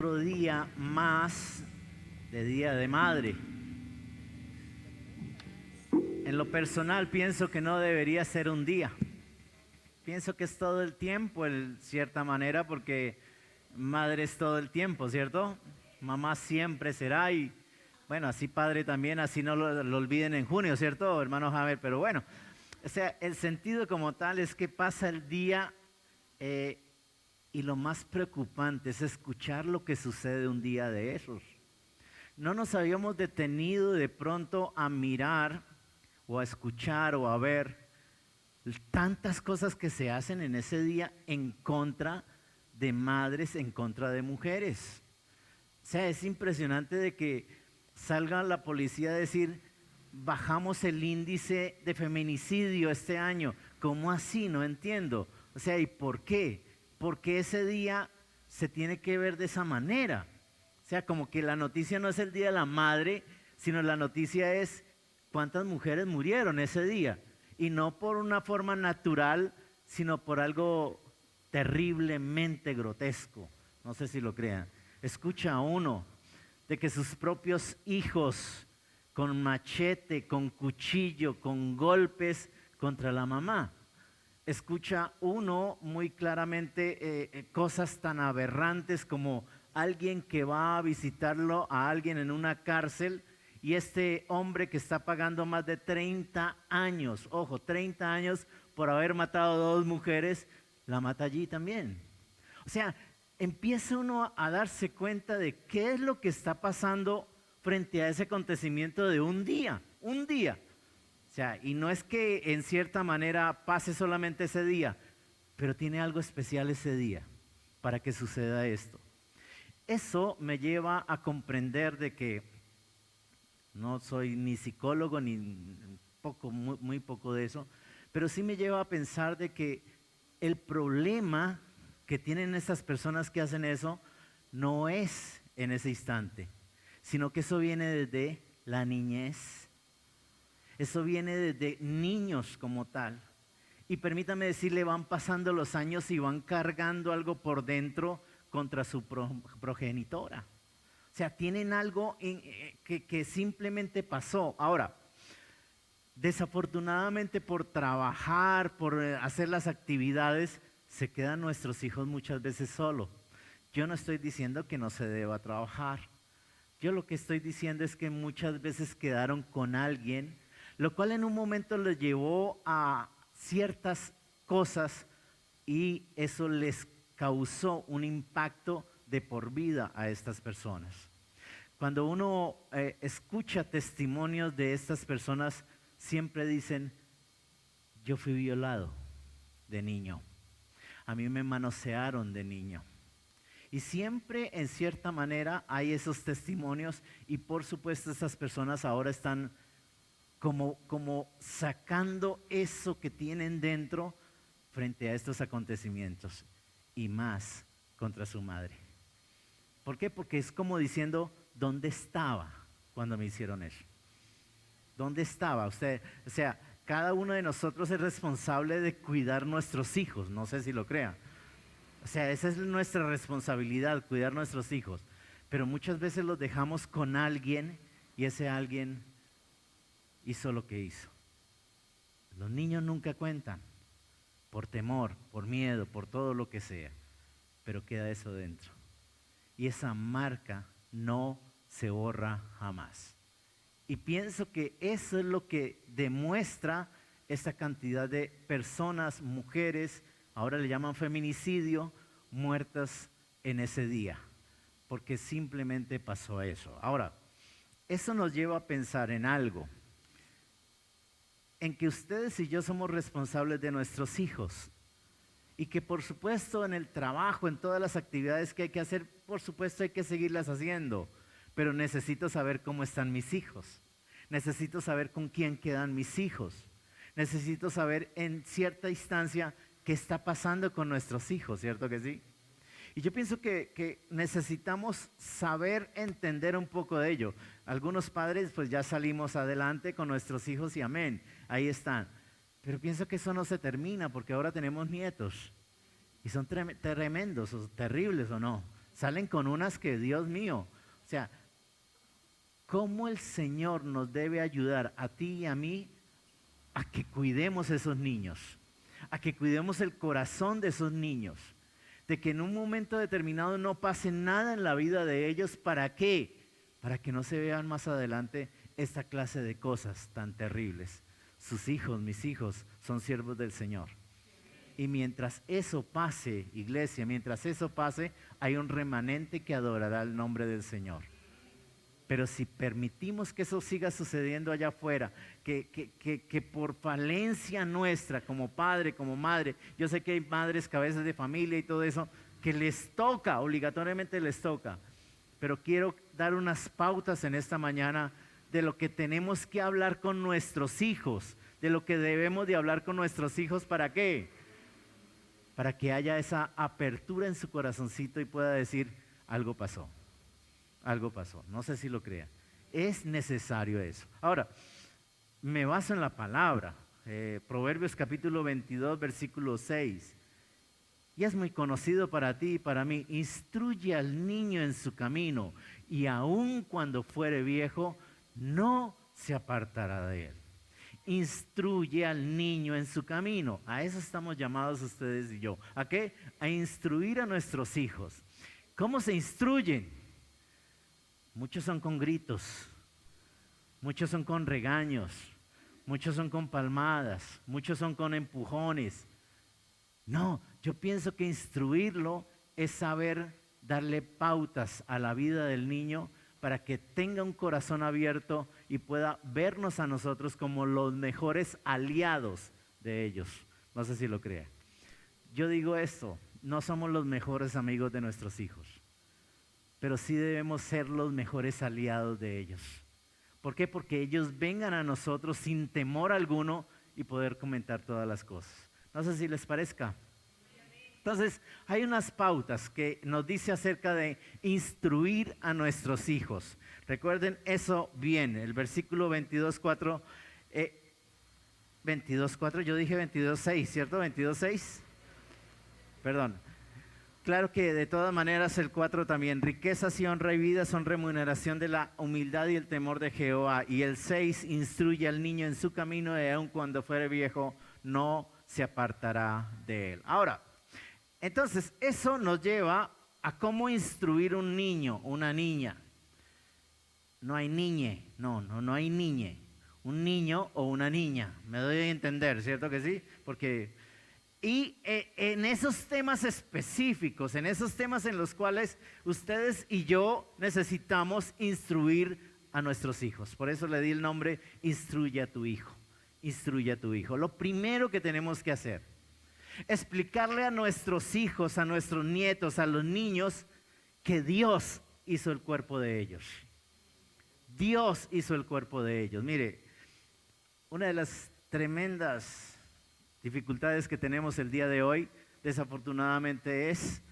Otro día más de Día de Madre. En lo personal pienso que no debería ser un día. Pienso que es todo el tiempo, en cierta manera, porque madre es todo el tiempo, ¿cierto? Mamá siempre será y bueno, así padre también, así no lo olviden en junio, ¿cierto, hermano Javier? Pero bueno, o sea, el sentido como tal es que pasa el día eh, y lo más preocupante es escuchar lo que sucede un día de esos. No nos habíamos detenido de pronto a mirar o a escuchar o a ver tantas cosas que se hacen en ese día en contra de madres, en contra de mujeres. O sea, es impresionante de que salga la policía a decir, bajamos el índice de feminicidio este año. ¿Cómo así? No entiendo. O sea, ¿y por qué? Porque ese día se tiene que ver de esa manera. O sea, como que la noticia no es el Día de la Madre, sino la noticia es cuántas mujeres murieron ese día. Y no por una forma natural, sino por algo terriblemente grotesco. No sé si lo crean. Escucha a uno de que sus propios hijos con machete, con cuchillo, con golpes contra la mamá. Escucha uno muy claramente cosas tan aberrantes como alguien que va a visitarlo a alguien en una cárcel y este hombre que está pagando más de 30 años, ojo, 30 años por haber matado a dos mujeres, la mata allí también. O sea, empieza uno a darse cuenta de qué es lo que está pasando frente a ese acontecimiento de un día, un día. O sea, y no es que en cierta manera pase solamente ese día, pero tiene algo especial ese día para que suceda esto. Eso me lleva a comprender de que no soy ni psicólogo ni poco, muy poco de eso, pero sí me lleva a pensar de que el problema que tienen esas personas que hacen eso no es en ese instante, sino que eso viene desde la niñez, eso viene desde niños como tal. Y permítame decirle, van pasando los años y van cargando algo por dentro contra su progenitora. O sea, tienen algo que simplemente pasó. Ahora, desafortunadamente por trabajar, por hacer las actividades, se quedan nuestros hijos muchas veces solos. Yo no estoy diciendo que no se deba trabajar. Yo lo que estoy diciendo es que muchas veces quedaron con alguien, lo cual en un momento les llevó a ciertas cosas y eso les causó un impacto de por vida a estas personas. Cuando uno escucha testimonios de estas personas, siempre dicen, yo fui violado de niño, a mí me manosearon de niño. Y siempre en cierta manera hay esos testimonios y por supuesto esas personas ahora están como sacando eso que tienen dentro frente a estos acontecimientos y más contra su madre. ¿Por qué? Porque es como diciendo, ¿dónde estaba cuando me hicieron eso? ¿Dónde estaba usted? O sea, cada uno de nosotros es responsable de cuidar nuestros hijos, no sé si lo crean. O sea, esa es nuestra responsabilidad, cuidar nuestros hijos. Pero muchas veces los dejamos con alguien y ese alguien hizo lo que hizo. Los niños nunca cuentan, por temor, por miedo, por todo lo que sea, pero queda eso dentro. Y esa marca no se borra jamás. Y pienso que eso es lo que demuestra esta cantidad de personas, mujeres, ahora le llaman feminicidio, muertas en ese día, porque simplemente pasó eso. Ahora, eso nos lleva a pensar en algo, en que ustedes y yo somos responsables de nuestros hijos y que por supuesto en el trabajo, en todas las actividades que hay que hacer, por supuesto hay que seguirlas haciendo, pero necesito saber cómo están mis hijos, necesito saber con quién quedan mis hijos, necesito saber en cierta instancia qué está pasando con nuestros hijos, ¿cierto que sí? Y yo pienso que necesitamos saber entender un poco de ello. Algunos padres pues ya salimos adelante con nuestros hijos y amén, ahí están. Pero pienso que eso no se termina porque ahora tenemos nietos y son tremendos o terribles o no. salen con unas que, Dios mío, o sea, ¿cómo el Señor nos debe ayudar a ti y a mí a que cuidemos esos niños? A que cuidemos el corazón de esos niños. De que en un momento determinado no pase nada en la vida de ellos. ¿Para qué? Para que no se vean más adelante esta clase de cosas tan terribles. Sus hijos, mis hijos, son siervos del Señor. Y mientras eso pase, iglesia, mientras eso pase, hay un remanente que adorará el nombre del Señor. Pero si permitimos que eso siga sucediendo allá afuera, que por falencia nuestra como padre, como madre, yo sé que hay madres, cabezas de familia y todo eso, que les toca, obligatoriamente les toca, pero quiero dar unas pautas en esta mañana de lo que tenemos que hablar con nuestros hijos, de lo que debemos de hablar con nuestros hijos. ¿Para qué? Para que haya esa apertura en su corazoncito y pueda decir, algo pasó. Algo pasó, no sé si lo crea. Es necesario eso. Ahora, me baso en la palabra, Proverbios capítulo 22, versículo 6. Y es muy conocido para ti y para mí. Instruye al niño en su camino, y aun cuando fuere viejo, no se apartará de él. Instruye al niño en su camino. A eso estamos llamados ustedes y yo. ¿A qué? A instruir a nuestros hijos. ¿Cómo se instruyen? Muchos son con gritos, muchos son con regaños, muchos son con palmadas, muchos son con empujones. No, yo pienso que instruirlo es saber darle pautas a la vida del niño para que tenga un corazón abierto y pueda vernos a nosotros como los mejores aliados de ellos. No sé si lo crea. Yo digo esto, no somos los mejores amigos de nuestros hijos, pero sí debemos ser los mejores aliados de ellos. ¿Por qué? Porque ellos vengan a nosotros sin temor alguno y poder comentar todas las cosas. No sé si les parezca. Entonces, hay unas pautas que nos dice acerca de instruir a nuestros hijos. Recuerden eso bien, el versículo 22:4, 22:4, yo dije 22:6, ¿cierto? 22:6, perdón. Claro que de todas maneras el 4 también, riquezas y honra y vida son remuneración de la humildad y el temor de Jehová. Y el 6, instruye al niño en su camino y aun cuando fuere viejo no se apartará de él. Ahora, entonces eso nos lleva a cómo instruir un niño, una niña. No hay niñe, no hay niñe. Un niño o una niña, me doy a entender, ¿cierto que sí? Porque... Y en esos temas específicos, en esos temas en los cuales ustedes y yo necesitamos instruir a nuestros hijos. Por eso le di el nombre, instruye a tu hijo, instruye a tu hijo. Lo primero que tenemos que hacer, explicarle a nuestros hijos, a nuestros nietos, a los niños, que Dios hizo el cuerpo de ellos. Dios hizo el cuerpo de ellos. Mire, una de las tremendas dificultades que tenemos el día de hoy, desafortunadamente, es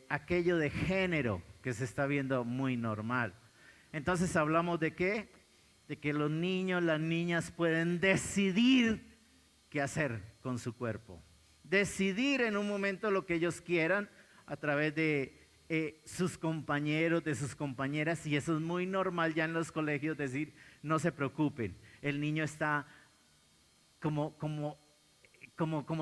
aquello de género que se está viendo muy normal. Entonces hablamos de qué, de que los niños, las niñas pueden decidir qué hacer con su cuerpo, decidir en un momento lo que ellos quieran a través de sus compañeros, de sus compañeras, y eso es muy normal ya en los colegios decir, no se preocupen, el niño está como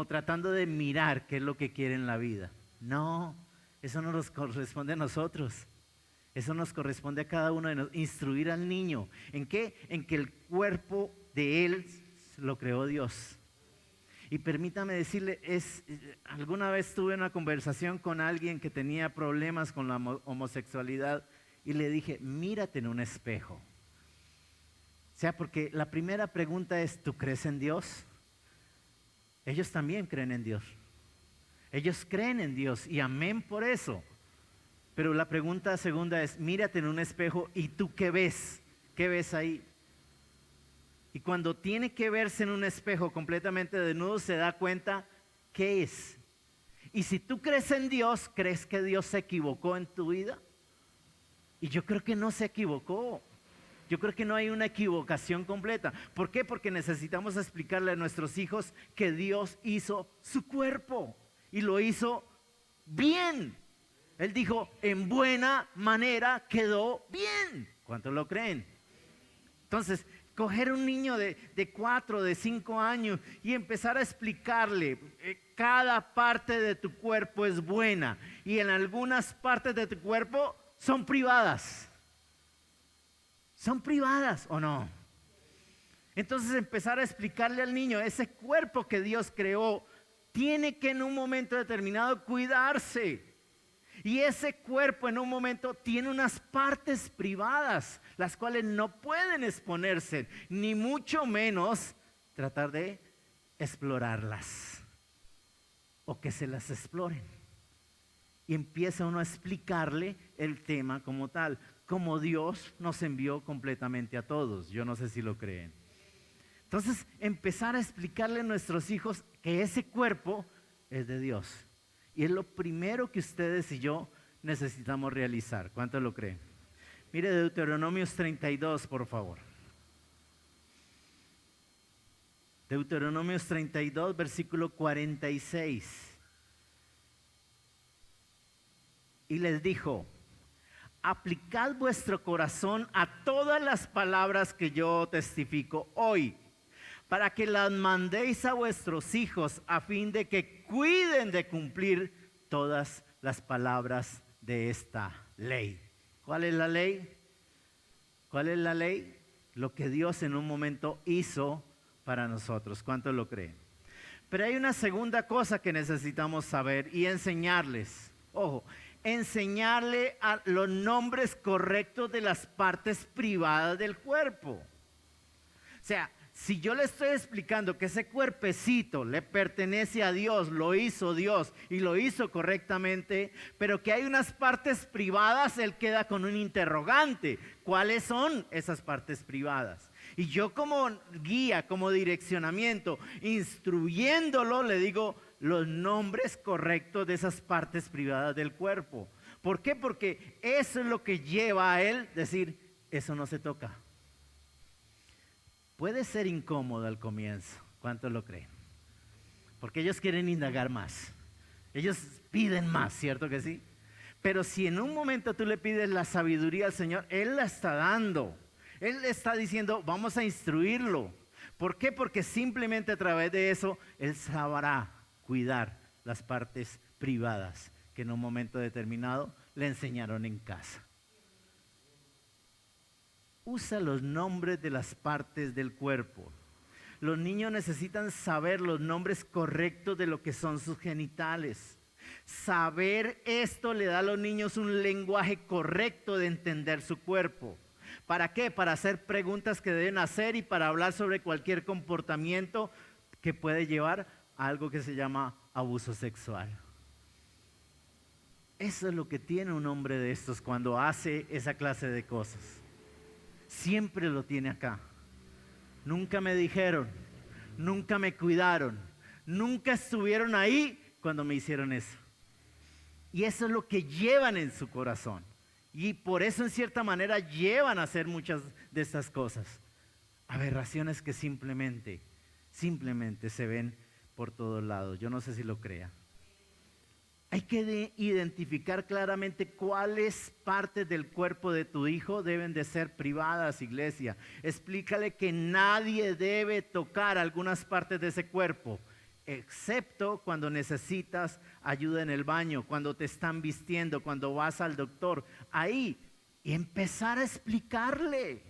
tratando de mirar qué es lo que quiere en la vida. No, eso no nos corresponde a nosotros. Eso nos corresponde a cada uno de nosotros. Instruir al niño. ¿En qué? En que el cuerpo de él lo creó Dios. Y permítame decirle, alguna vez tuve una conversación con alguien que tenía problemas con la homosexualidad y le dije, mírate en un espejo. O sea, porque la primera pregunta es, ¿tú crees en Dios? Ellos también creen en Dios. Ellos creen en Dios y amén por eso. Pero la pregunta segunda es, mírate en un espejo y tú ¿qué ves? ¿Qué ves ahí? Y cuando tiene que verse en un espejo completamente desnudo, se da cuenta qué es. Y si tú crees en Dios, ¿crees que Dios se equivocó en tu vida? Y yo creo que no se equivocó. Yo creo que no hay una equivocación completa. ¿Por qué? Porque necesitamos explicarle a nuestros hijos que Dios hizo su cuerpo y lo hizo bien. Él dijo, en buena manera quedó bien. ¿Cuántos lo creen? Entonces, coger un niño de 4, de 5 años y empezar a explicarle, cada parte de tu cuerpo es buena y en algunas partes de tu cuerpo son privadas. ¿Son privadas o no? Entonces empezar a explicarle al niño, ese cuerpo que Dios creó tiene que en un momento determinado cuidarse. Y ese cuerpo en un momento tiene unas partes privadas, las cuales no pueden exponerse, ni mucho menos tratar de explorarlas o que se las exploren. Y empieza uno a explicarle el tema como tal, como Dios nos envió completamente a todos. Yo no sé si lo creen. Entonces, empezar a explicarle a nuestros hijos que ese cuerpo es de Dios. Y es lo primero que ustedes y yo necesitamos realizar. ¿Cuántos lo creen? Mire Deuteronomios 32, por favor. Deuteronomios 32, versículo 46. Y les dijo, aplicad vuestro corazón a todas las palabras que yo testifico hoy, para que las mandéis a vuestros hijos a fin de que cuiden de cumplir todas las palabras de esta ley. ¿Cuál es la ley? ¿Cuál es la ley? Lo que Dios en un momento hizo para nosotros. ¿Cuántos lo creen? Pero hay una segunda cosa que necesitamos saber y enseñarles. Ojo, enseñarle a los nombres correctos de las partes privadas del cuerpo. O sea, si yo le estoy explicando que ese cuerpecito le pertenece a Dios, lo hizo Dios y lo hizo correctamente, pero que hay unas partes privadas, él queda con un interrogante. ¿Cuáles son esas partes privadas? Y yo como guía, como direccionamiento, instruyéndolo, le digo los nombres correctos de esas partes privadas del cuerpo. ¿Por qué? Porque eso es lo que lleva a él decir, eso no se toca. Puede ser incómodo al comienzo, ¿cuántos lo creen? Porque ellos quieren indagar más, ellos piden más, ¿cierto que sí? Pero si en un momento tú le pides la sabiduría al Señor, Él la está dando, Él le está diciendo, vamos a instruirlo. ¿Por qué? Porque simplemente a través de eso, Él sabrá cuidar las partes privadas que en un momento determinado le enseñaron en casa. Usa los nombres de las partes del cuerpo. Los niños necesitan saber los nombres correctos de lo que son sus genitales. Saber esto le da a los niños un lenguaje correcto de entender su cuerpo. ¿Para qué? Para hacer preguntas que deben hacer y para hablar sobre cualquier comportamiento que puede llevar a algo que se llama abuso sexual. Eso es lo que tiene un hombre de estos cuando hace esa clase de cosas. Siempre lo tiene acá. Nunca me dijeron, nunca me cuidaron, nunca estuvieron ahí cuando me hicieron eso. Y eso es lo que llevan en su corazón. Y por eso en cierta manera llevan a hacer muchas de estas cosas. Aberraciones que simplemente se ven por todos lados. Yo no sé si lo crea. Hay que identificar claramente cuáles partes del cuerpo de tu hijo deben de ser privadas, iglesia. Explícale que nadie debe tocar algunas partes de ese cuerpo, excepto cuando necesitas ayuda en el baño, cuando te están vistiendo, cuando vas al doctor. Ahí, y empezar a explicarle.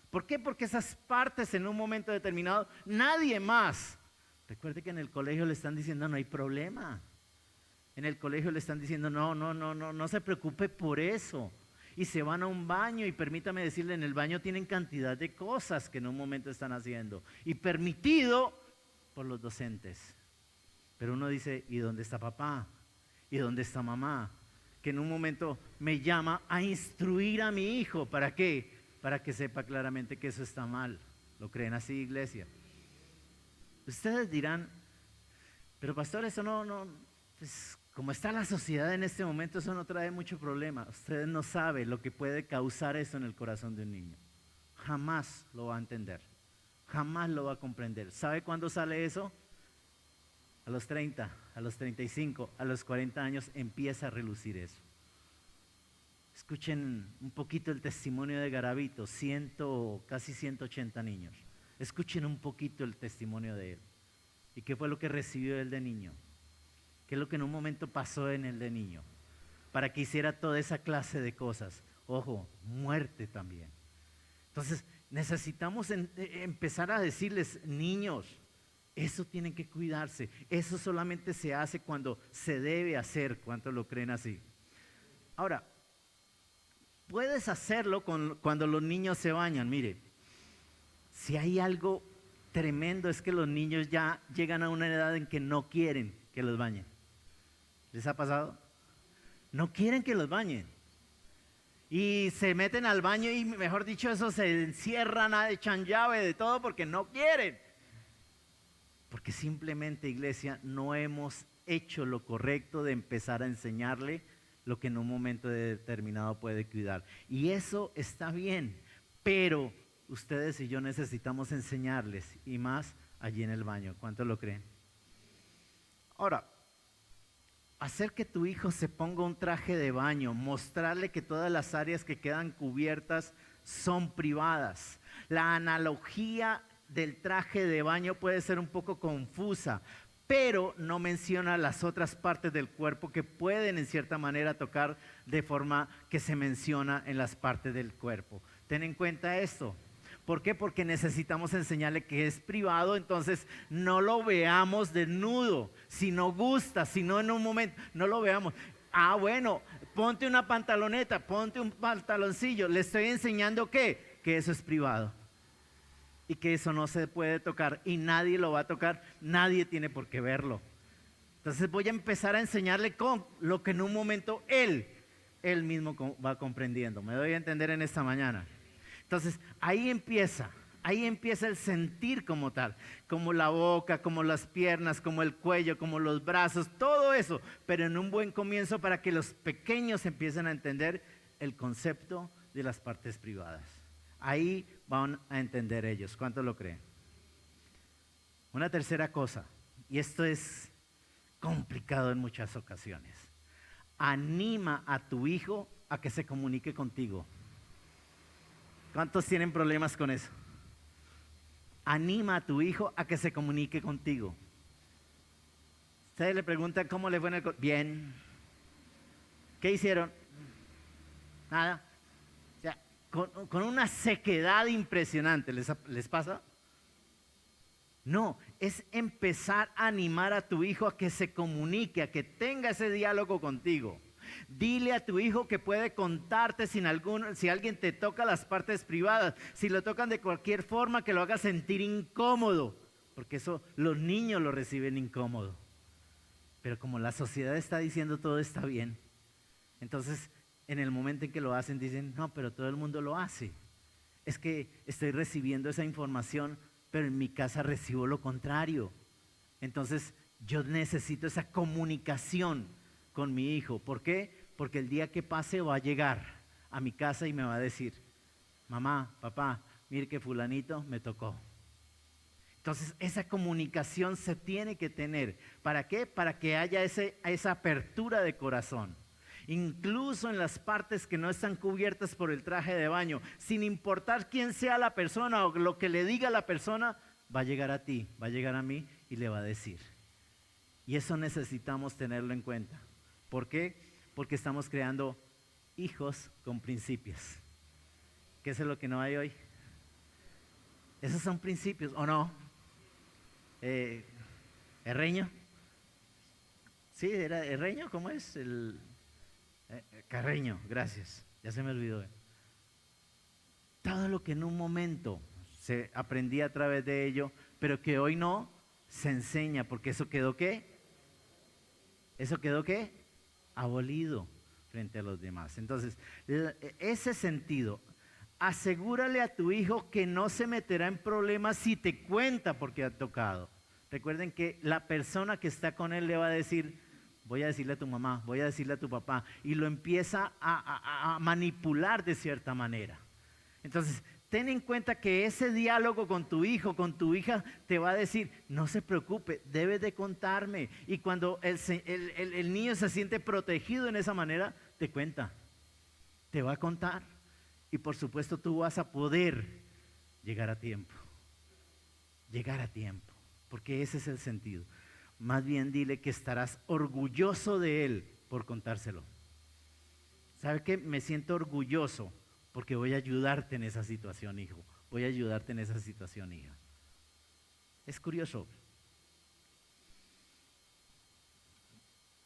¿Por qué? Porque esas partes en un momento determinado, nadie más. Recuerde que en el colegio le están diciendo no hay problema. En el colegio le están diciendo, no se preocupe por eso. Y se van a un baño y permítame decirle, en el baño tienen cantidad de cosas que en un momento están haciendo. Y permitido por los docentes. Pero uno dice, ¿y dónde está papá? ¿Y dónde está mamá? Que en un momento me llama a instruir a mi hijo. ¿Para qué? Para que sepa claramente que eso está mal. ¿Lo creen así, iglesia? Ustedes dirán, pero pastor, eso no pues, como está la sociedad en este momento, eso no trae mucho problema. Ustedes no saben lo que puede causar eso en el corazón de un niño. Jamás lo va a entender. Jamás lo va a comprender. ¿Sabe cuándo sale eso? A los 30, a los 35, a los 40 años empieza a relucir eso. Escuchen un poquito el testimonio de Garavito, casi 180 niños. Escuchen un poquito el testimonio de él. ¿Y qué fue lo que recibió él de niño? ¿Qué es lo que en un momento pasó en él de niño? Para que hiciera toda esa clase de cosas. Ojo, muerte también. Entonces, necesitamos empezar a decirles, niños, eso tienen que cuidarse. Eso solamente se hace cuando se debe hacer. ¿Cuántos lo creen así? Ahora, puedes hacerlo cuando los niños se bañan. Mire, si hay algo tremendo es que los niños ya llegan a una edad en que no quieren que los bañen. ¿Les ha pasado? No quieren que los bañen. Y se meten al baño y, mejor dicho, eso se encierran, echan llave de todo porque no quieren. Porque simplemente, iglesia, no hemos hecho lo correcto de empezar a enseñarle lo que en un momento determinado puede cuidar. Y eso está bien, pero ustedes y yo necesitamos enseñarles, y más allí en el baño. ¿Cuántos lo creen? Ahora, hacer que tu hijo se ponga un traje de baño, mostrarle que todas las áreas que quedan cubiertas son privadas. La analogía del traje de baño puede ser un poco confusa, pero no menciona las otras partes del cuerpo que pueden en cierta manera tocar de forma que se menciona en las partes del cuerpo. Ten en cuenta esto. ¿Por qué? Porque necesitamos enseñarle que es privado, entonces no lo veamos desnudo. Si no gusta, si no en un momento, no lo veamos. Ah, bueno, ponte una pantaloneta, ponte un pantaloncillo. Le estoy enseñando ¿qué? Que eso es privado. Y que eso no se puede tocar y nadie lo va a tocar, nadie tiene por qué verlo. Entonces voy a empezar a enseñarle con lo que en un momento él mismo va comprendiendo. ¿Me doy a entender en esta mañana? Entonces ahí empieza el sentir como tal, como la boca, como las piernas, como el cuello, como los brazos, todo eso, pero en un buen comienzo para que los pequeños empiecen a entender el concepto de las partes privadas. Ahí van a entender ellos. ¿Cuántos lo creen? Una tercera cosa, y esto es complicado en muchas ocasiones. Anima a tu hijo a que se comunique contigo. ¿Cuántos tienen problemas con eso? Anima a tu hijo a que se comunique contigo. Ustedes le preguntan cómo le fue en el colegio. Bien. ¿Qué hicieron? Nada. Con una sequedad impresionante. ¿Les pasa? No, es empezar a animar a tu hijo a que se comunique, a que tenga ese diálogo contigo. Dile a tu hijo que puede contarte si alguien te toca las partes privadas, si lo tocan de cualquier forma que lo haga sentir incómodo, porque eso los niños lo reciben incómodo. Pero como la sociedad está diciendo todo está bien, entonces en el momento en que lo hacen dicen, no, pero todo el mundo lo hace. Es que estoy recibiendo esa información, pero en mi casa recibo lo contrario. Entonces yo necesito esa comunicación con mi hijo. ¿Por qué? Porque el día que pase va a llegar a mi casa y me va a decir, mamá, papá, mire que fulanito me tocó. Entonces esa comunicación se tiene que tener. ¿Para qué? Para que haya esa apertura de corazón. Incluso en las partes que no están cubiertas por el traje de baño, sin importar quién sea la persona o lo que le diga la persona, va a llegar a ti, va a llegar a mí y le va a decir. Y eso necesitamos tenerlo en cuenta. ¿Por qué? Porque estamos creando hijos con principios. ¿Qué es lo que no hay hoy? Esos son principios, ¿o no? ¿Herreño? Sí, era Herreño, ¿cómo es? Carreño, gracias, ya se me olvidó. Todo lo que en un momento se aprendía a través de ello, pero que hoy no, se enseña, porque eso quedó ¿qué? ¿Eso quedó qué? Abolido frente a los demás. Entonces, ese sentido, asegúrale a tu hijo que no se meterá en problemas si te cuenta porque ha tocado. Recuerden que la persona que está con él le va a decir, voy a decirle a tu mamá, voy a decirle a tu papá, y lo empieza a manipular de cierta manera. Entonces, ten en cuenta que ese diálogo con tu hijo, con tu hija, te va a decir, no se preocupe, debes de contarme. Y cuando el niño se siente protegido en esa manera, te cuenta. te va a contar y por supuesto tú vas a poder llegar a tiempo, porque ese es el sentido. Más bien dile que estarás orgulloso de él por contárselo. ¿Sabe qué? Me siento orgulloso porque voy a ayudarte en esa situación, hijo. Voy a ayudarte en esa situación, hija. Es curioso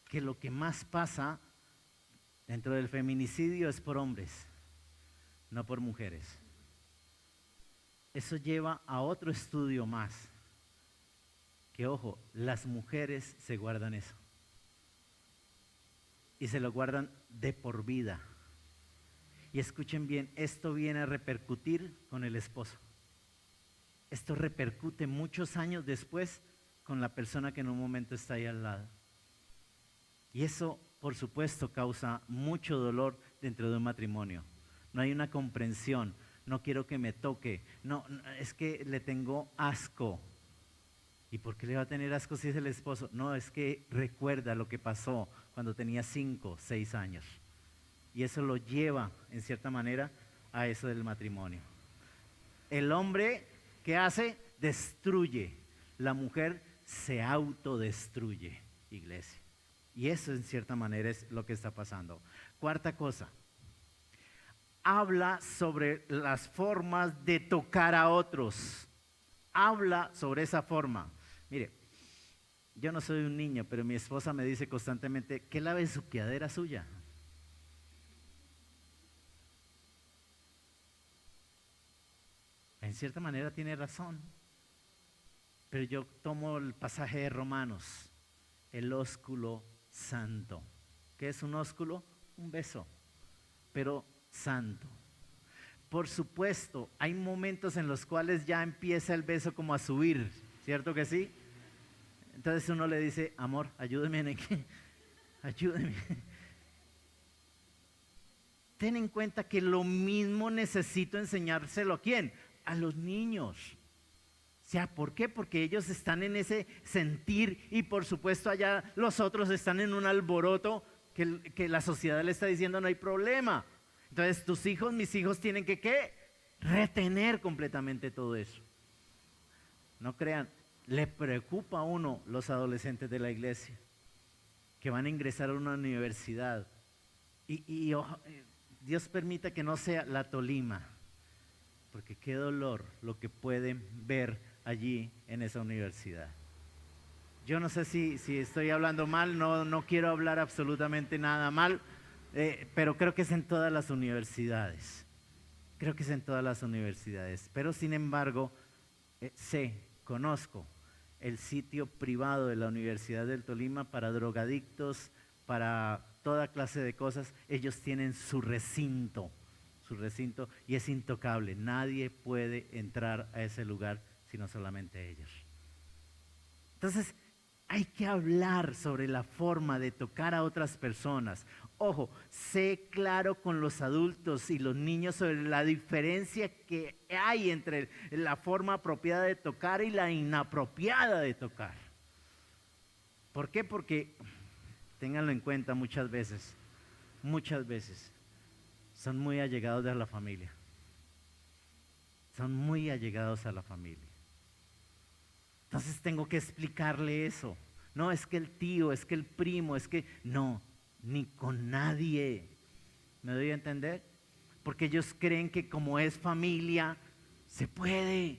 que lo que más pasa dentro del feminicidio es por hombres, no por mujeres. Eso lleva a otro estudio más, que ojo, las mujeres se guardan eso. Y se lo guardan de por vida. Y escuchen bien, esto viene a repercutir con el esposo. Esto repercute muchos años después con la persona que en un momento está ahí al lado. Y eso, por supuesto, causa mucho dolor dentro de un matrimonio. No hay una comprensión, no quiero que me toque, no, es que le tengo asco. ¿Y por qué le va a tener asco si es el esposo? No, es que recuerda lo que pasó cuando tenía 5, 6 años. Y eso lo lleva, en cierta manera, a eso del matrimonio. El hombre, ¿qué hace? Destruye. La mujer se autodestruye, iglesia. Y eso, en cierta manera, es lo que está pasando. Cuarta cosa. Habla sobre las formas de tocar a otros. Habla sobre esa forma. Mire, yo no soy un niño, pero mi esposa me dice constantemente que la besuqueadera suya. En cierta manera tiene razón, pero yo tomo el pasaje de Romanos, el ósculo santo. ¿Qué es un ósculo? Un beso, pero santo. Por supuesto, hay momentos en los cuales ya empieza el beso como a subir, ¿cierto que sí? Entonces uno le dice, amor, ayúdeme en qué, ayúdeme. Ten en cuenta que lo mismo necesito enseñárselo ¿a quién? A los niños. O sea, ¿por qué? Porque ellos están en ese sentir y por supuesto allá los otros están en un alboroto que la sociedad le está diciendo no hay problema. Entonces tus hijos, mis hijos tienen que ¿qué? Retener completamente todo eso. No crean, le preocupa a uno los adolescentes de la iglesia que van a ingresar a una universidad y Dios permita que no sea la Tolima, porque qué dolor lo que pueden ver allí en esa universidad. Yo no sé si estoy hablando mal, no quiero hablar absolutamente nada mal, pero creo que es en todas las universidades. Creo que es en todas las universidades. Pero sin embargo, conozco el sitio privado de la Universidad del Tolima para drogadictos, para toda clase de cosas. Ellos tienen su recinto y es intocable. Nadie puede entrar a ese lugar sino solamente ellos. Entonces, hay que hablar sobre la forma de tocar a otras personas. Ojo, sé claro con los adultos y los niños sobre la diferencia que hay entre la forma apropiada de tocar y la inapropiada de tocar. ¿Por qué? Porque, ténganlo en cuenta muchas veces, son muy allegados a la familia. Son muy allegados a la familia. Entonces tengo que explicarle eso. No, es que el tío, es que el primo, es que... No, ni con nadie. ¿Me doy a entender? Porque ellos creen que como es familia, se puede.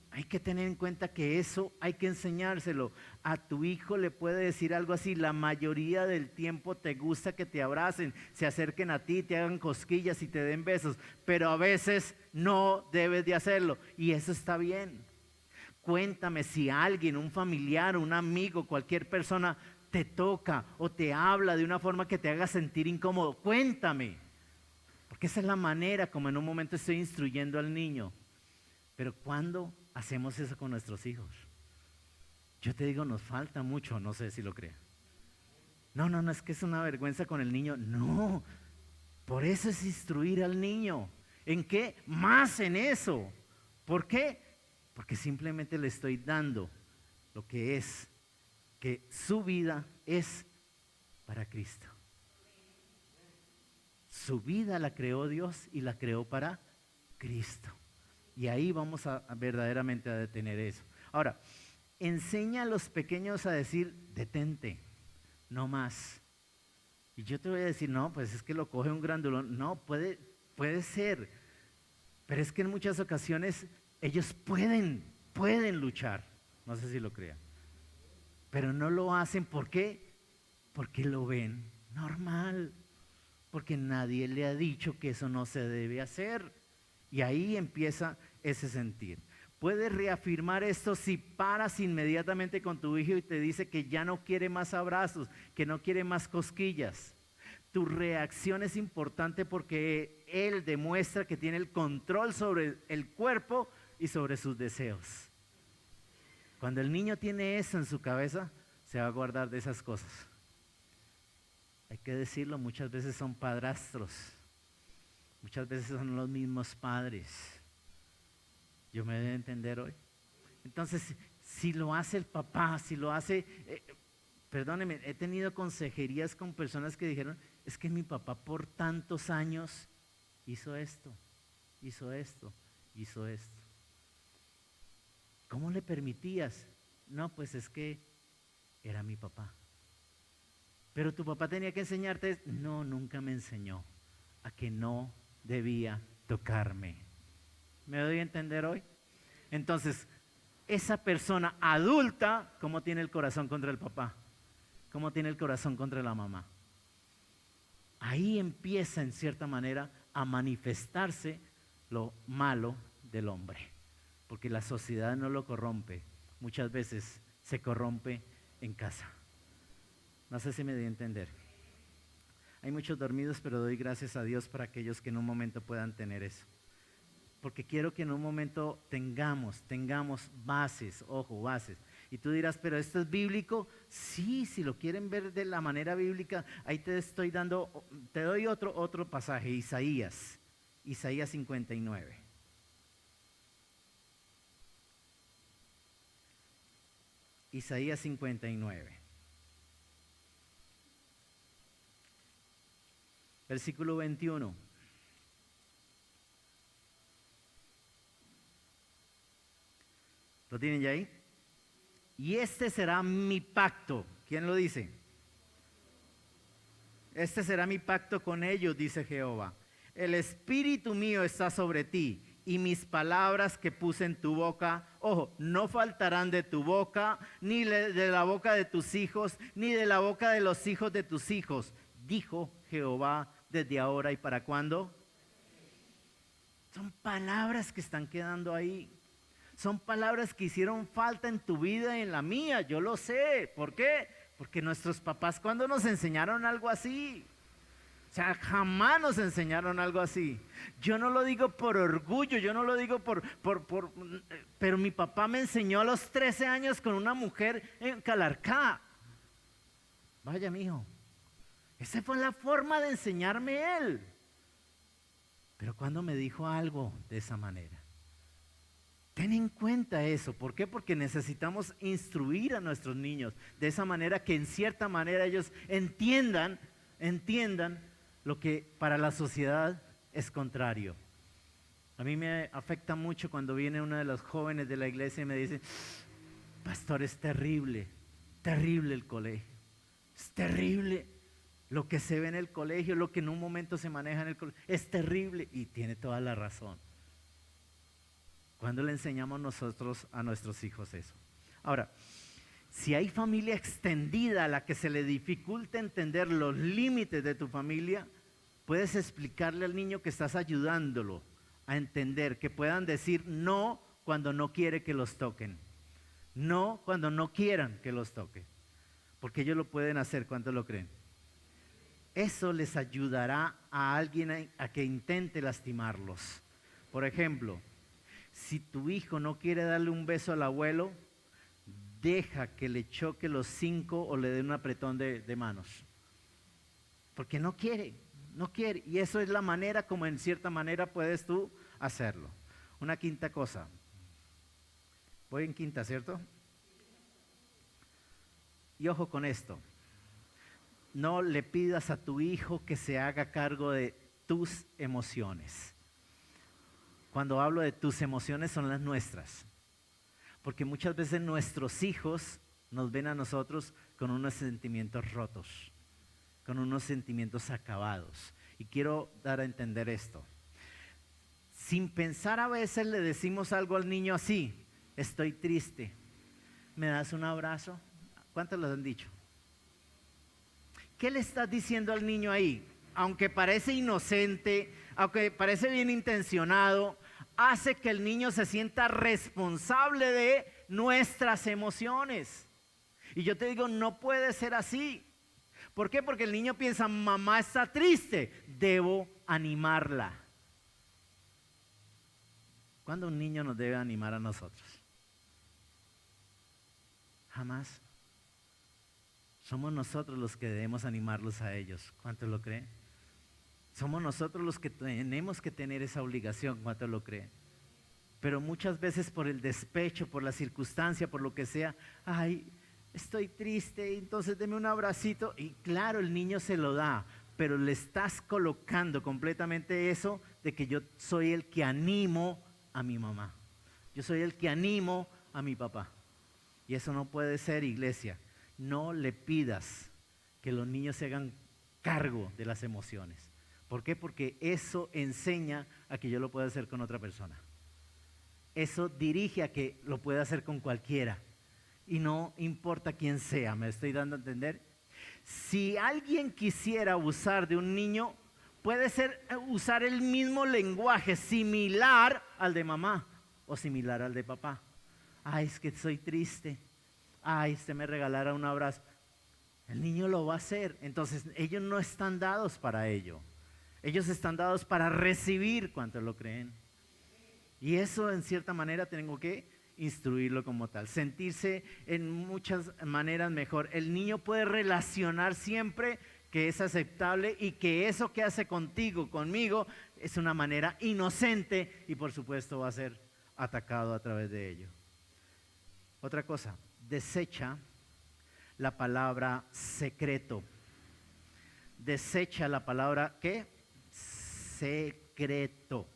Hay que tener en cuenta que eso hay que enseñárselo. A tu hijo le puede decir algo así: la mayoría del tiempo te gusta que te abracen, se acerquen a ti, te hagan cosquillas y te den besos, pero a veces no debes de hacerlo y eso está bien. Cuéntame si alguien, un familiar, un amigo, cualquier persona te toca o te habla de una forma que te haga sentir incómodo. Cuéntame, porque esa es la manera como en un momento estoy instruyendo al niño. Pero ¿cuándo hacemos eso con nuestros hijos? Yo te digo, nos falta mucho, no sé si lo crees. No, es que es una vergüenza con el niño. No, por eso es instruir al niño. ¿En qué? Más en eso. ¿Por qué? Porque simplemente le estoy dando lo que es, que su vida es para Cristo. Su vida la creó Dios y la creó para Cristo. Y ahí vamos a verdaderamente a detener eso. Ahora, enseña a los pequeños a decir, detente, no más. Y yo te voy a decir, no, pues es que lo coge un grandulón. No, puede ser. Pero es que en muchas ocasiones ellos pueden luchar. No sé si lo crean. Pero no lo hacen, ¿por qué? Porque lo ven normal. Porque nadie le ha dicho que eso no se debe hacer. Y ahí empieza ese sentir. Puedes reafirmar esto si paras inmediatamente con tu hijo y te dice que ya no quiere más abrazos, que no quiere más cosquillas. Tu reacción es importante porque él demuestra que tiene el control sobre el cuerpo y sobre sus deseos. Cuando el niño tiene eso en su cabeza, se va a guardar de esas cosas. Hay que decirlo, muchas veces son padrastros, muchas veces son los mismos padres. ¿Yo me debo entender hoy? Entonces, si lo hace el papá, si lo hace, perdóneme, he tenido consejerías con personas que dijeron, es que mi papá por tantos años hizo esto, hizo esto, hizo esto. ¿Cómo le permitías? No, pues es que era mi papá. Pero tu papá tenía que enseñarte, no, nunca me enseñó a que no debía tocarme. ¿Me doy a entender hoy? Entonces, esa persona adulta, ¿cómo tiene el corazón contra el papá? ¿Cómo tiene el corazón contra la mamá? Ahí empieza en cierta manera a manifestarse lo malo del hombre, porque la sociedad no lo corrompe, muchas veces se corrompe en casa. No sé si me di a entender. Hay muchos dormidos, pero doy gracias a Dios para aquellos que en un momento puedan tener eso. Porque quiero que en un momento tengamos bases, ojo, bases. Y tú dirás, pero ¿esto es bíblico? Sí, si lo quieren ver de la manera bíblica, ahí te doy otro pasaje, Isaías 59. Isaías 59. Versículo 21. ¿Lo tienen ya ahí? Y este será mi pacto. ¿Quién lo dice? Este será mi pacto con ellos, dice Jehová. El espíritu mío está sobre ti y mis palabras que puse en tu boca, ojo, no faltarán de tu boca, ni de la boca de tus hijos, ni de la boca de los hijos de tus hijos, dijo Jehová, desde ahora y para cuándo. Son palabras que están quedando ahí. Son palabras que hicieron falta en tu vida y en la mía, yo lo sé. ¿Por qué? Porque nuestros papás, ¿cuándo nos enseñaron algo así? O sea, jamás nos enseñaron algo así. Yo no lo digo por orgullo, yo no lo digo pero mi papá me enseñó a los 13 años con una mujer en Calarcá. Vaya, mijo. Esa fue la forma de enseñarme él. Pero cuando me dijo algo de esa manera. Ten en cuenta eso. ¿Por qué? Porque necesitamos instruir a nuestros niños de esa manera que en cierta manera ellos entiendan lo que para la sociedad es contrario. A mí me afecta mucho cuando viene uno de los jóvenes de la iglesia y me dice, pastor, es terrible, terrible el colegio, es terrible lo que se ve en el colegio, lo que en un momento se maneja en el colegio, es terrible y tiene toda la razón. ¿Cuándo le enseñamos nosotros a nuestros hijos eso? Ahora, si hay familia extendida a la que se le dificulta entender los límites de tu familia, puedes explicarle al niño que estás ayudándolo a entender, que puedan decir no cuando no quiere que los toquen, no cuando no quieran que los toquen, porque ellos lo pueden hacer cuando lo creen. Eso les ayudará a alguien a que intente lastimarlos. Por ejemplo, si tu hijo no quiere darle un beso al abuelo, deja que le choque los 5 o le dé un apretón de manos. Porque no quiere. Y eso es la manera como en cierta manera puedes tú hacerlo. Una quinta cosa. Voy en quinta, ¿cierto? Y ojo con esto. No le pidas a tu hijo que se haga cargo de tus emociones. Cuando hablo de tus emociones son las nuestras. Porque muchas veces nuestros hijos nos ven a nosotros con unos sentimientos rotos, con unos sentimientos acabados. Y quiero dar a entender esto. Sin pensar a veces le decimos algo al niño así: estoy triste, ¿me das un abrazo? ¿Cuántos lo han dicho? ¿Qué le estás diciendo al niño ahí? Aunque parece inocente, aunque parece bien intencionado, hace que el niño se sienta responsable de nuestras emociones. Y yo te digo, no puede ser así. ¿Por qué? Porque el niño piensa, mamá está triste, debo animarla. ¿Cuándo un niño nos debe animar a nosotros? Jamás. Somos nosotros los que debemos animarlos a ellos. ¿Cuántos lo creen? Somos nosotros los que tenemos que tener esa obligación. ¿Cuántos lo creen? Pero muchas veces por el despecho, por la circunstancia, por lo que sea, ay, estoy triste, entonces deme un abracito. Y claro, el niño se lo da, pero le estás colocando completamente eso de que yo soy el que animo a mi mamá. Yo soy el que animo a mi papá. Y eso no puede ser, iglesia. No le pidas que los niños se hagan cargo de las emociones. ¿Por qué? Porque eso enseña a que yo lo pueda hacer con otra persona. Eso dirige a que lo pueda hacer con cualquiera. Y no importa quién sea, ¿me estoy dando a entender? Si alguien quisiera abusar de un niño, puede ser usar el mismo lenguaje similar al de mamá o similar al de papá. Ay, es que soy triste. Ay, usted me regalara un abrazo. El niño lo va a hacer. Entonces, ellos no están dados para ello. Ellos están dados para recibir. ¿Cuántos lo creen? Y eso, en cierta manera, tengo que instruirlo como tal. Sentirse en muchas maneras mejor. El niño puede relacionar siempre que es aceptable y que eso que hace contigo, conmigo, es una manera inocente y por supuesto va a ser atacado a través de ello. Otra cosa, desecha la palabra secreto. Desecha la palabra, ¿qué? Secreto.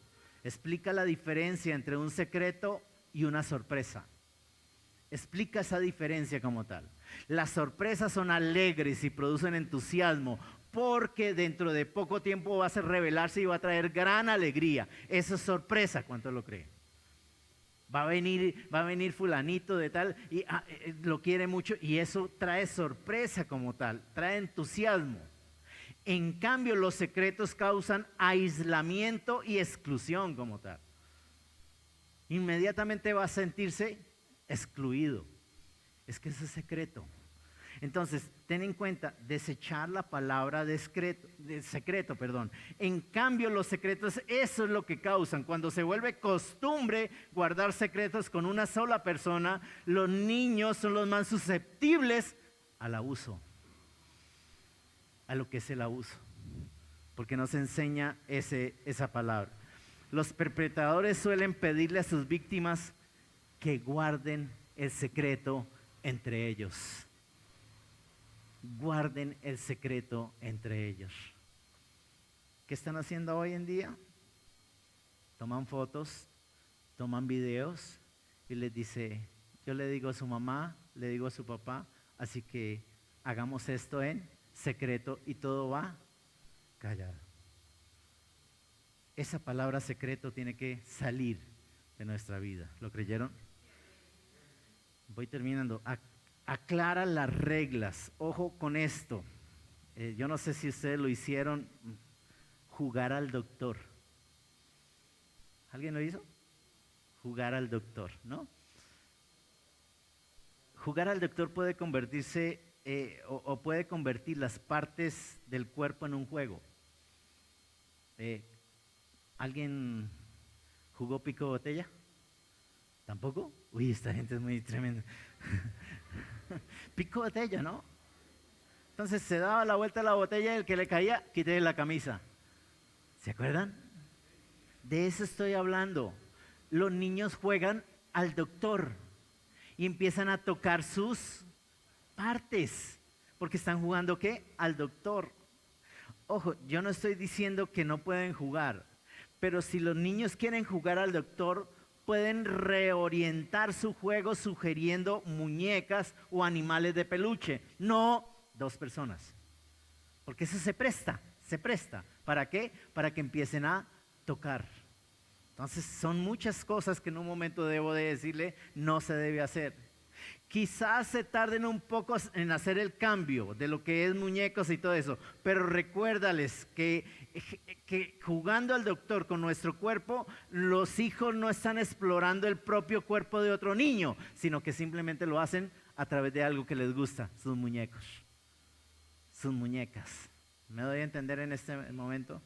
Explica la diferencia entre un secreto y una sorpresa. Explica esa diferencia como tal. Las sorpresas son alegres y producen entusiasmo porque dentro de poco tiempo va a revelarse y va a traer gran alegría. Eso es sorpresa, ¿cuántos lo creen? Va a venir fulanito de tal y lo quiere mucho y eso trae sorpresa como tal, trae entusiasmo. En cambio, los secretos causan aislamiento y exclusión como tal. Inmediatamente va a sentirse excluido. Es que eso es secreto. Entonces, ten en cuenta, desechar la palabra de secreto. En cambio, los secretos, eso es lo que causan. Cuando se vuelve costumbre guardar secretos con una sola persona, los niños son los más susceptibles al abuso, a lo que es el abuso, porque no se enseña esa palabra. Los perpetradores suelen pedirle a sus víctimas que guarden el secreto entre ellos. Guarden el secreto entre ellos. ¿Qué están haciendo hoy en día? Toman fotos, toman videos y les dice, yo le digo a su mamá, le digo a su papá, así que hagamos esto en secreto y todo va callado. Esa palabra secreto tiene que salir de nuestra vida. ¿Lo creyeron? Voy terminando. Aclara las reglas. Ojo con esto. Yo no sé si ustedes lo hicieron. Jugar al doctor. ¿Alguien lo hizo? Jugar al doctor, ¿no? Jugar al doctor puede convertirse o puede convertir las partes del cuerpo en un juego. ¿Alguien jugó pico botella? ¿Tampoco? Uy, esta gente es muy tremenda. Pico botella, ¿no? Entonces se daba la vuelta a la botella y el que le caía, quítale la camisa. ¿Se acuerdan? De eso estoy hablando. Los niños juegan al doctor y empiezan a tocar sus partes, porque están jugando ¿qué? Al doctor. Ojo, yo no estoy diciendo que no pueden jugar, pero si los niños quieren jugar al doctor, pueden reorientar su juego sugiriendo muñecas o animales de peluche, no dos personas. Porque eso se presta, se presta. ¿Para qué? Para que empiecen a tocar. Entonces son muchas cosas que en un momento debo de decirle no se debe hacer. Quizás se tarden un poco en hacer el cambio de lo que es muñecos y todo eso, pero recuérdales que jugando al doctor con nuestro cuerpo, los hijos no están explorando el propio cuerpo de otro niño, sino que simplemente lo hacen a través de algo que les gusta, sus muñecos, sus muñecas. ¿Me doy a entender en este momento?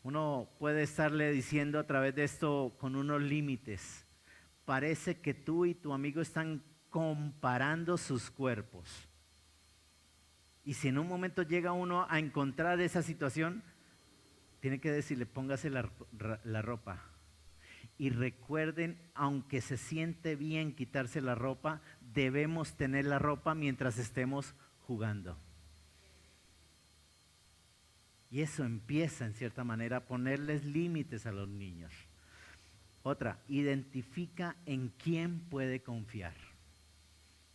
Uno puede estarle diciendo a través de esto con unos límites. Parece que tú y tu amigo están comparando sus cuerpos. Y si en un momento llega uno a encontrar esa situación, tiene que decirle, póngase la ropa. Y recuerden, aunque se siente bien quitarse la ropa, debemos tener la ropa mientras estemos jugando. Y eso empieza, en cierta manera, a ponerles límites a los niños. Otra, identifica en quién puede confiar.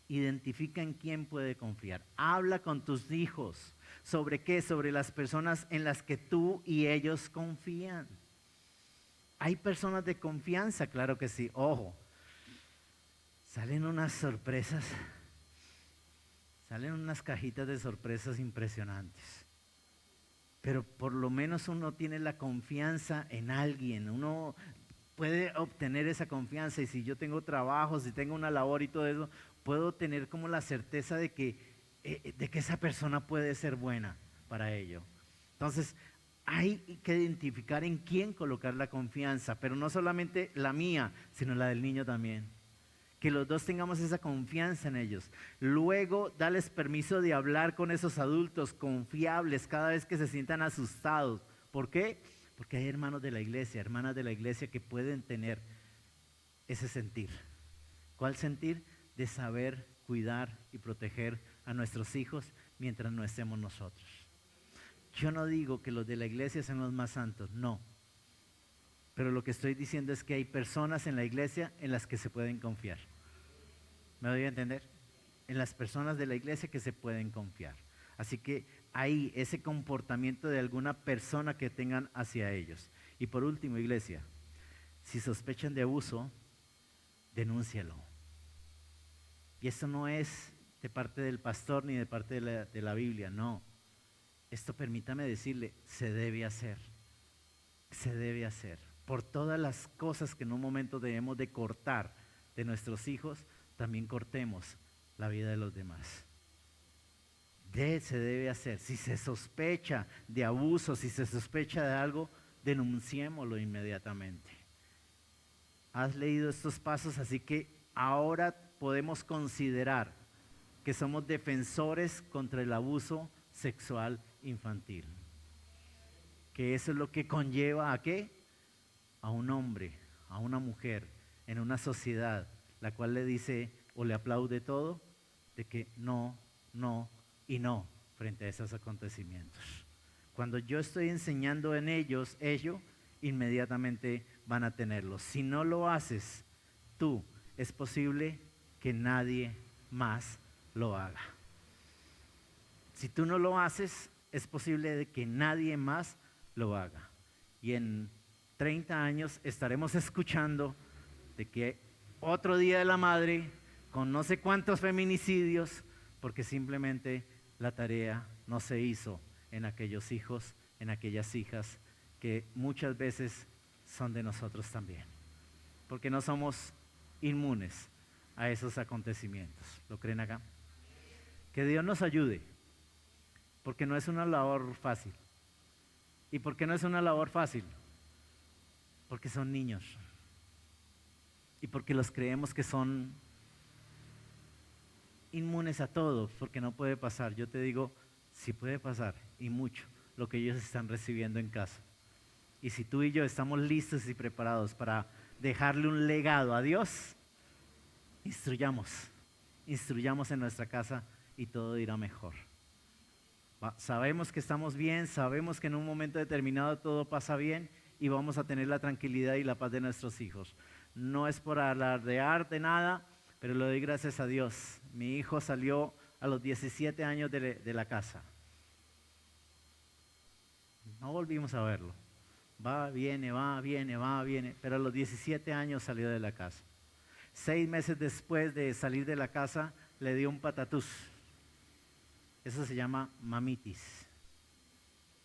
Identifica en quién puede confiar. Habla con tus hijos. ¿Sobre qué? Sobre las personas en las que tú y ellos confían. ¿Hay personas de confianza? Claro que sí. Ojo, salen unas sorpresas. Salen unas cajitas de sorpresas impresionantes. Pero por lo menos uno tiene la confianza en alguien. Uno puede obtener esa confianza, y si yo tengo trabajo, si tengo una labor y todo eso, puedo tener como la certeza de que esa persona puede ser buena para ello. Entonces, hay que identificar en quién colocar la confianza, pero no solamente la mía, sino la del niño también. Que los dos tengamos esa confianza en ellos. Luego, darles permiso de hablar con esos adultos confiables cada vez que se sientan asustados. ¿Por qué? Porque hay hermanos de la iglesia, hermanas de la iglesia que pueden tener ese sentir. ¿Cuál sentir? De saber cuidar y proteger a nuestros hijos mientras no estemos nosotros. Yo no digo que los de la iglesia sean los más santos, no. Pero lo que estoy diciendo es que hay personas en la iglesia en las que se pueden confiar. ¿Me doy a entender? En las personas de la iglesia que se pueden confiar. Así que hay ese comportamiento de alguna persona que tengan hacia ellos. Y por último, iglesia, si sospechan de abuso, denúncialo. Y esto no es de parte del pastor ni de parte de la Biblia, no. Esto, permítame decirle, se debe hacer. Se debe hacer. Por todas las cosas que en un momento debemos de cortar de nuestros hijos, también cortemos la vida de los demás. Se debe hacer. Si se sospecha de abuso, si se sospecha de algo, denunciémoslo inmediatamente. Has leído estos pasos, así que ahora podemos considerar que somos defensores contra el abuso sexual infantil. Que eso es lo que conlleva ¿a qué? A un hombre, a una mujer, en una sociedad, la cual le dice o le aplaude todo, de que no, no y no frente a esos acontecimientos. Cuando yo estoy enseñando en ellos, inmediatamente van a tenerlo. Si no lo haces tú, es posible que nadie más lo haga. Si tú no lo haces, es posible de que nadie más lo haga. Y en 30 años estaremos escuchando de que otro Día de la Madre, con no sé cuántos feminicidios, porque simplemente la tarea no se hizo en aquellos hijos, en aquellas hijas, que muchas veces son de nosotros también. Porque no somos inmunes a esos acontecimientos. ¿Lo creen acá? Que Dios nos ayude, porque no es una labor fácil. ¿Y por qué no es una labor fácil? Porque son niños. Y porque los creemos que son inmunes a todo, porque no puede pasar. Yo te digo, sí puede pasar, y mucho, lo que ellos están recibiendo en casa. Y si tú y yo estamos listos y preparados para dejarle un legado a Dios, instruyamos en nuestra casa y todo irá mejor. Sabemos que estamos bien, sabemos que en un momento determinado todo pasa bien y vamos a tener la tranquilidad y la paz de nuestros hijos. No es por alardear de nada, pero le doy gracias a Dios. Mi hijo salió a los 17 años de la casa. No volvimos a verlo. Va, viene, pero a los 17 años salió de la casa. 6 meses después de salir de la casa, le dio un patatús. Eso se llama mamitis.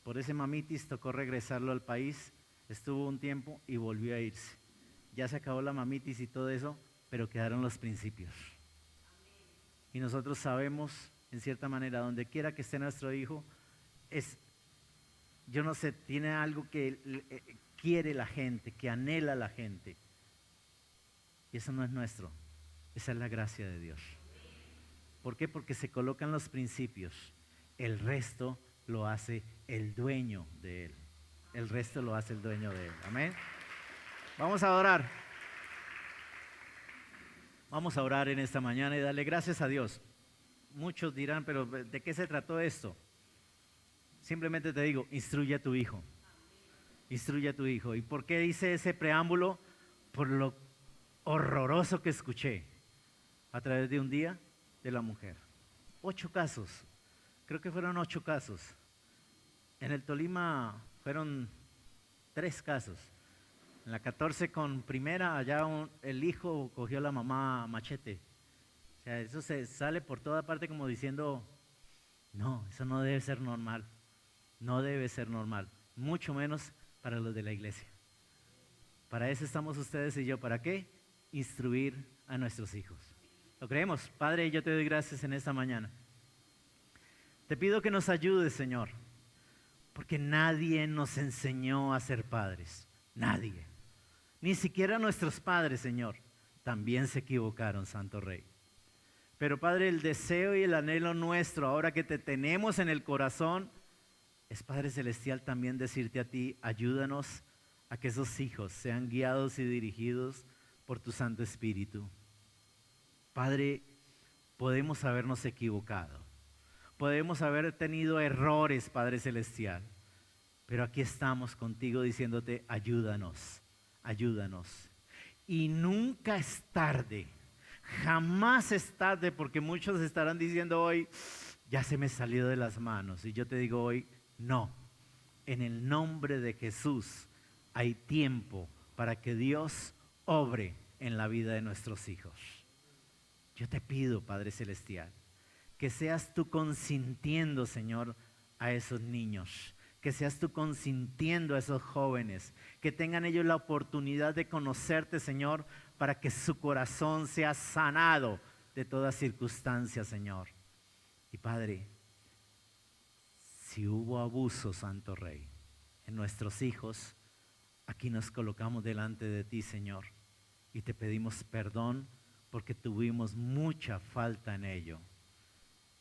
Por ese mamitis tocó regresarlo al país, estuvo un tiempo y volvió a irse. Ya se acabó la mamitis y todo eso, pero quedaron los principios. Y nosotros sabemos, en cierta manera, donde quiera que esté nuestro hijo, yo no sé, tiene algo que quiere la gente, que anhela la gente. Y eso no es nuestro, esa es la gracia de Dios. ¿Por qué? Porque se colocan los principios. El resto lo hace el dueño de él. El resto lo hace el dueño de él. Amén. Vamos a orar. Vamos a orar en esta mañana y darle gracias a Dios. Muchos dirán, pero ¿de qué se trató esto? Simplemente te digo, instruye a tu hijo. Instruye a tu hijo. ¿Y por qué hice ese preámbulo? Por lo horroroso que escuché a través de un día de la mujer. 8 casos, creo que fueron 8 casos. En el Tolima fueron 3 casos. En la 14 con primera, allá el hijo cogió a la mamá machete. O sea, eso se sale por toda parte como diciendo, no, eso no debe ser normal. No debe ser normal, mucho menos para los de la iglesia. Para eso estamos ustedes y yo. ¿Para qué? Instruir a nuestros hijos. ¿Lo creemos? Padre, yo te doy gracias en esta mañana. Te pido que nos ayudes, Señor, porque nadie nos enseñó a ser padres. Nadie. Ni siquiera nuestros padres, Señor, también se equivocaron, Santo Rey. Pero, Padre, el deseo y el anhelo nuestro, ahora que te tenemos en el corazón, es, Padre Celestial, también decirte a ti, ayúdanos a que esos hijos sean guiados y dirigidos por tu Santo Espíritu. Padre, podemos habernos equivocado, podemos haber tenido errores, Padre Celestial, pero aquí estamos contigo diciéndote, ayúdanos, ayúdanos. Y nunca es tarde, jamás es tarde, porque muchos estarán diciendo hoy, ya se me salió de las manos. Y yo te digo hoy, no, en el nombre de Jesús hay tiempo para que Dios obre en la vida de nuestros hijos. Yo te pido, Padre Celestial, que seas tú consintiendo, Señor, a esos niños, que seas tú consintiendo a esos jóvenes, que tengan ellos la oportunidad de conocerte, Señor, para que su corazón sea sanado de toda circunstancia, Señor. Y Padre, si hubo abuso, Santo Rey, en nuestros hijos, aquí nos colocamos delante de ti, Señor, y te pedimos perdón porque tuvimos mucha falta en ello.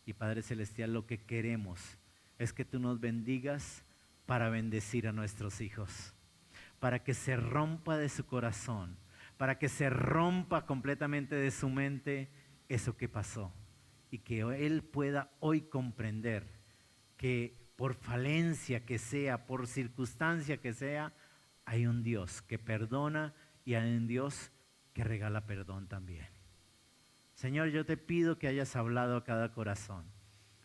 Y Padre Celestial, lo que queremos es que tú nos bendigas para bendecir a nuestros hijos, para que se rompa de su corazón, para que se rompa completamente de su mente eso que pasó y que él pueda hoy comprender que por falencia que sea, por circunstancia que sea, hay un Dios que perdona y hay un Dios que regala perdón también. Señor, yo te pido que hayas hablado a cada corazón.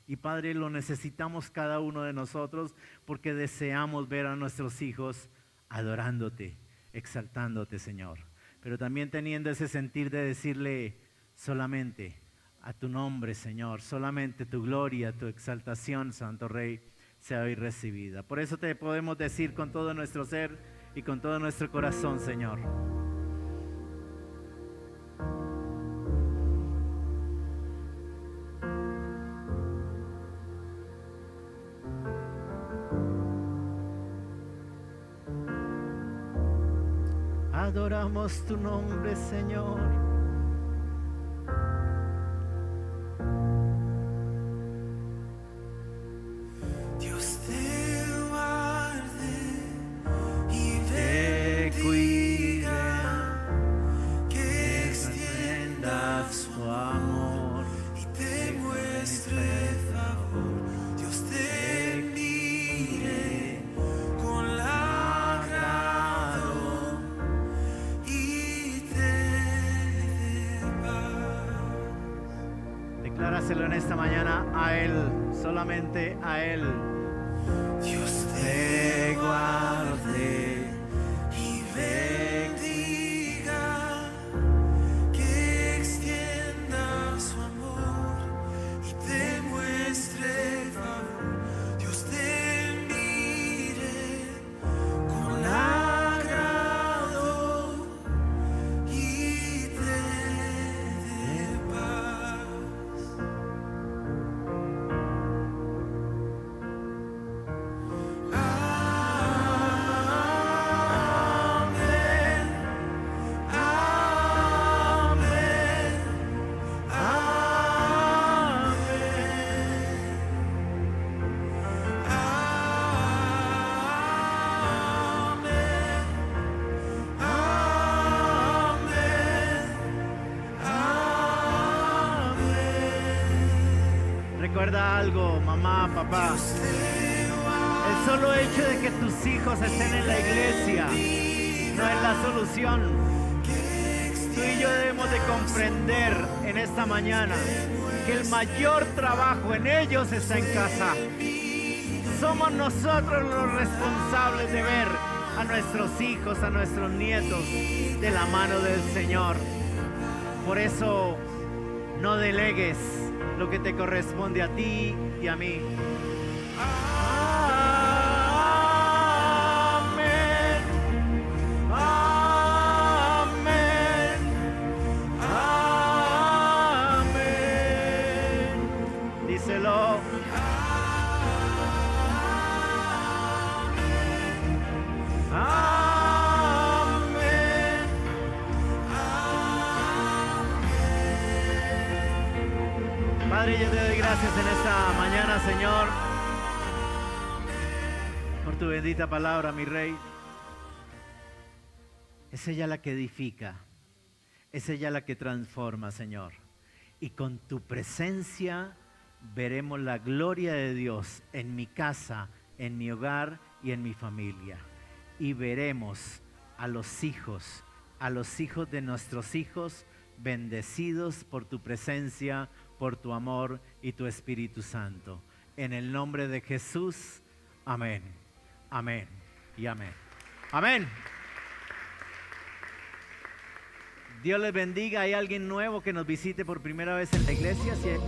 Y Padre, lo necesitamos cada uno de nosotros porque deseamos ver a nuestros hijos adorándote, exaltándote, Señor. Pero también teniendo ese sentir de decirle solamente a tu nombre, Señor, solamente tu gloria, tu exaltación, Santo Rey, sea hoy recibida. Por eso te podemos decir con todo nuestro ser y con todo nuestro corazón, Señor. Adoramos tu nombre, Señor. Dios te guarde y te cuida, que extienda su amor y te muestre favor. Dios te Dáselo en esta mañana a Él, solamente a Él. Dios te guarde y bendiga, que extienda su amor y te muestre favor. Dios te mire con agrado y te dé paz. Recuerda algo, mamá, papá. El solo hecho de que tus hijos estén en la iglesia no es la solución. Tú y yo debemos de comprender en esta mañana que el mayor trabajo en ellos está en casa. Somos nosotros los responsables de ver a nuestros hijos, a nuestros nietos de la mano del Señor. Por eso no delegues lo que te corresponde a ti y a mí. Amén. Amén. Amén. Díselo. Amén. Padre, yo te doy gracias en esta mañana, Señor, por tu bendita palabra, mi Rey. Es ella la que edifica, es ella la que transforma, Señor. Y con tu presencia veremos la gloria de Dios en mi casa, en mi hogar y en mi familia. Y veremos a los hijos de nuestros hijos bendecidos por tu presencia, por tu amor y tu Espíritu Santo. En el nombre de Jesús, amén, amén y amén. Amén. Dios les bendiga. ¿Hay alguien nuevo que nos visite por primera vez en la iglesia? Si hay...